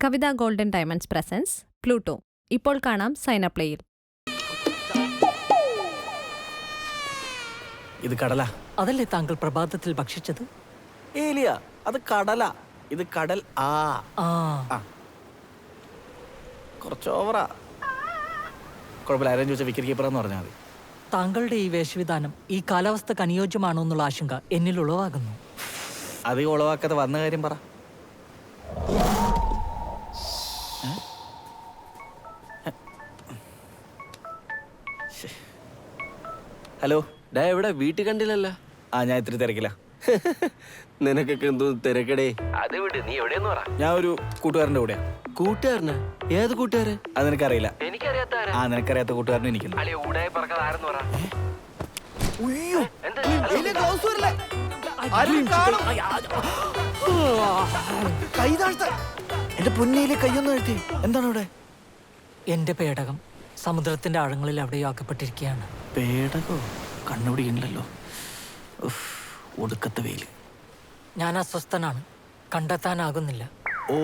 കവിത golden diamonds presence Pluto. ഇപ്പോൾ കാണാം സൈനപ്ലേയിൽ. ഇത് കടല. അതല്ലേ താങ്കൾ പ്രഭാതത്തിൽ ഭക്ഷിച്ചത്? ഏലിയ, അത് കടല. ഇത് കടൽ. കുറച്ച് ഓവറാ. കുഴപ്പമില്ല, ആരും ചോദിച്ചാൽ വിക്കറ്റ് കീപ്പർ എന്ന് പറഞ്ഞാൽ മതി. താങ്കളുടെ ഈ വേഷവിധാനം ഈ കാലാവസ്ഥക്ക് അനുയോജ്യമാണോ എന്നുള്ള ആശങ്ക എന്നിൽ ഉളവാകുന്നു. അധികം ഉളവാക്കാതെ വന്ന കാര്യം പറ. ഹലോ. എവിടെ? വീട്ടിൽ കണ്ടില്ലല്ലോ. ഞാൻ ഇത്തിരി തിരക്കില്ല. നിനക്കൊക്കെ എന്തോ തിരക്കടേ. അത് വിട്, നീ എവിടെയെന്ന് പറ. ഞാൻ ഒരു കൂട്ടുകാരൻ്റെ കൂടെയാ. കൂട്ടുകാരന്? ഏത് കൂട്ടുകാരൻ? അത് നിനക്കറിയില്ല. എനിക്കറിയാത്ത. നിനക്കറിയാത്ത കൂട്ടുകാരനും എനിക്കുന്നു. എന്റെ പൊന്നയിലെ കയ്യൊന്നും എഴുതി. എന്താണ് ഇവിടെ? എന്റെ പേടകം സമുദ്രത്തിന്റെ ആഴങ്ങളിൽ എവിടെയോ ആക്കപ്പെട്ടിരിക്കുകയാണ്. പേടകോ? കണ്ണുപിടിക്കണ്ടല്ലോ. ഒടുക്കത്തെ വെയില്. ഞാൻ അസ്വസ്ഥനാണ്, കണ്ടെത്താനാകുന്നില്ല. ഓ,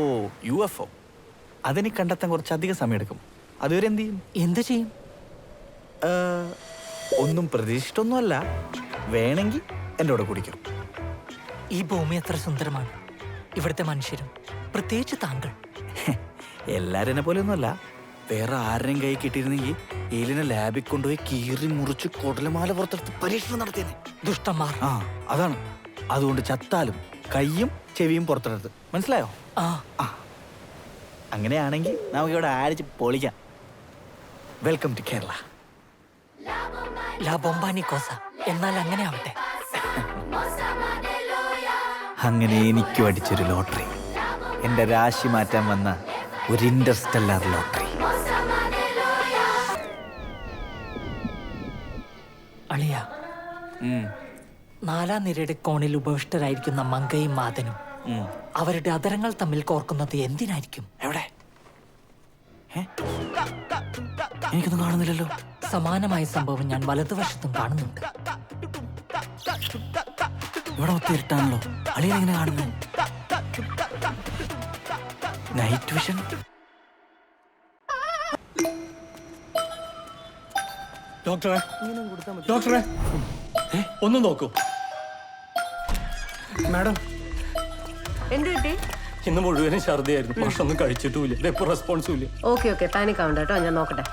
UFO. അതെനിക്ക് കണ്ടെത്താൻ കുറച്ചധികം സമയമെടുക്കും. അതുവരെ എന്ത് ചെയ്യും? എന്ത് ചെയ്യും? ഒന്നും പ്രതീക്ഷിച്ചിട്ടൊന്നുമല്ല. വേണമെങ്കിൽ എൻ്റെ കൂടെ കുടിക്കും. ഈ ഭൂമി എത്ര സുന്ദരമാണ്. ഇവിടുത്തെ മനുഷ്യരും, പ്രത്യേകിച്ച് താങ്കൾ. എല്ലാരും എന്നെ പോലെ ഒന്നുമല്ല. വേറെ ആരുടെയും കൈ കിട്ടിയിരുന്നെങ്കിൽ ഏലിനെ ലാബിൽ കൊണ്ടുപോയി കീറി മുറിച്ച് കൊടലമാല പുറത്തെടുത്ത് പരീക്ഷണം നടത്തിയേ. ദുഷ്ടന്മാർ. അതാണ്. അതുകൊണ്ട് ചത്താലും കൈയും ചെവിയും പുറത്തെടുത്ത്. മനസ്സിലായോ? അങ്ങനെയാണെങ്കിൽ നമുക്ക് ഇവിടെ ആടിച്ച് പൊളിക്കാം. Welcome to Kerala. ലാ ബൊമ്പാനി കോസ. എന്നാൽ അങ്ങനെ ആവട്ടെ. അങ്ങനെ എനിക്കും അടിച്ചൊരു ലോട്ടറി. എൻ്റെ രാശി മാറ്റാൻ വന്ന ഒരു ഇന്റർസ്റ്റെല്ലാർ ലോട്ടറി. അളിയ, 4-ാം നിരയുടെ കോണിൽ ഉപവിഷ്ടരായിരിക്കുന്ന മങ്കയും മാതനും അവരുടെ അതരങ്ങൾ തമ്മിൽ കോർക്കുന്നത് എന്തിനായിരിക്കും? എവിടെ? എനിക്കൊന്നും കാണുന്നില്ലല്ലോ. സമാനമായ സംഭവം ഞാൻ വലതുവശത്തും കാണുന്നുണ്ട്. ഇവിടെ ഒത്തിരി ഇരുട്ടാണല്ലോ. അളിയൻ എങ്ങനെ കാണുന്നു? Night vision. ഡോക്ടറെ ഒന്ന് നോക്കൂ. മാഡം, എന്ത് കിട്ടി? ഇന്ന് മുഴുവനും ഛർദിയായിരുന്നു. ഭക്ഷണം കഴിച്ചിട്ടുമില്ല. ഇതെപ്പോ റെസ്പോൺസും ഇല്ല. ഓക്കെ, പാനിക് ആവണ്ട കേട്ടോ, ഞാൻ നോക്കട്ടെ.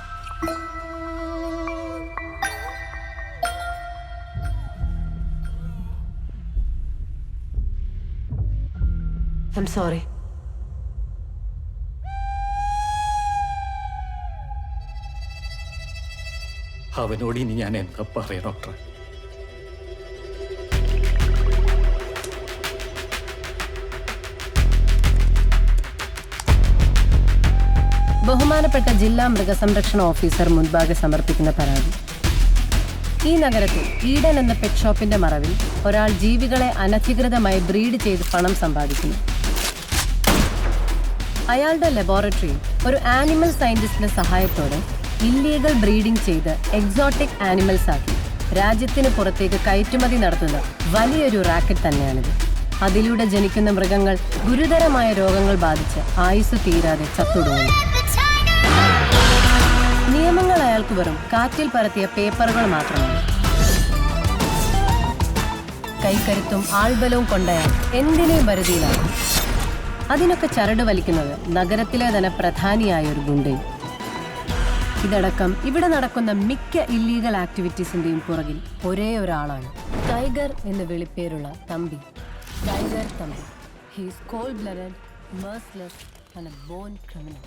I am sorry. അവനോട് ഇനി ഞാൻ എന്താ പറയാ ഡോക്ടറെ? ബഹുമാനപ്പെട്ട ജില്ലാ മൃഗസംരക്ഷണ ഓഫീസർ മുൻപാകെ സമർപ്പിക്കുന്ന പരാതി. ഈ നഗരത്തിൽ ഈഡൻ എന്ന പെറ്റ് ഷോപ്പിന്റെ മറവിൽ ഒരാൾ ജീവികളെ അനധികൃതമായി ബ്രീഡ് ചെയ്ത് പണം സമ്പാദിക്കുന്നു. അയാളുടെ ലബോറട്ടറിയിൽ ഒരു ആനിമൽ സയന്റിസ്റ്റിന്റെ സഹായത്തോടെ ഇല്ലീഗൽ ബ്രീഡിംഗ് ചെയ്ത് എക്സോട്ടിക് ആനിമൽസ് ആക്കി രാജ്യത്തിന് പുറത്തേക്ക് കയറ്റുമതി നടത്തുന്ന വലിയൊരു റാക്കറ്റ് തന്നെയാണിത്. അതിലൂടെ ജനിക്കുന്ന മൃഗങ്ങൾ ഗുരുതരമായ രോഗങ്ങൾ ബാധിച്ച് ആയുസ് തീരാതെ ചത്തൊടുങ്ങുന്നു. നിയമങ്ങൾ അയാൾക്ക് വെറും കാറ്റിൽ പരത്തിയ പേപ്പറുകൾ മാത്രമാണ്. കൈക്കരുത്തും ആൾബലവും കൊണ്ടയാൾ എന്തിനേയും വരുതിയിലാണ്. അതിനൊക്കെ ചരട് വലിക്കുന്നത് നഗരത്തിലെ തന്നെ പ്രധാനിയായ ഒരു ഗുണ്ടയും. ഇതടക്കം ഇവിടെ നടക്കുന്ന മിക്ക ഇല്ലീഗൽ ആക്ടിവിറ്റീസിന്റെയും പുറകിൽ ഒരേ ഒരാളാണ്. ടൈഗർ എന്ന് വിളിപ്പേരുള്ള Thampi. Tiger Thampi. He is cold-blooded, merciless and a born criminal.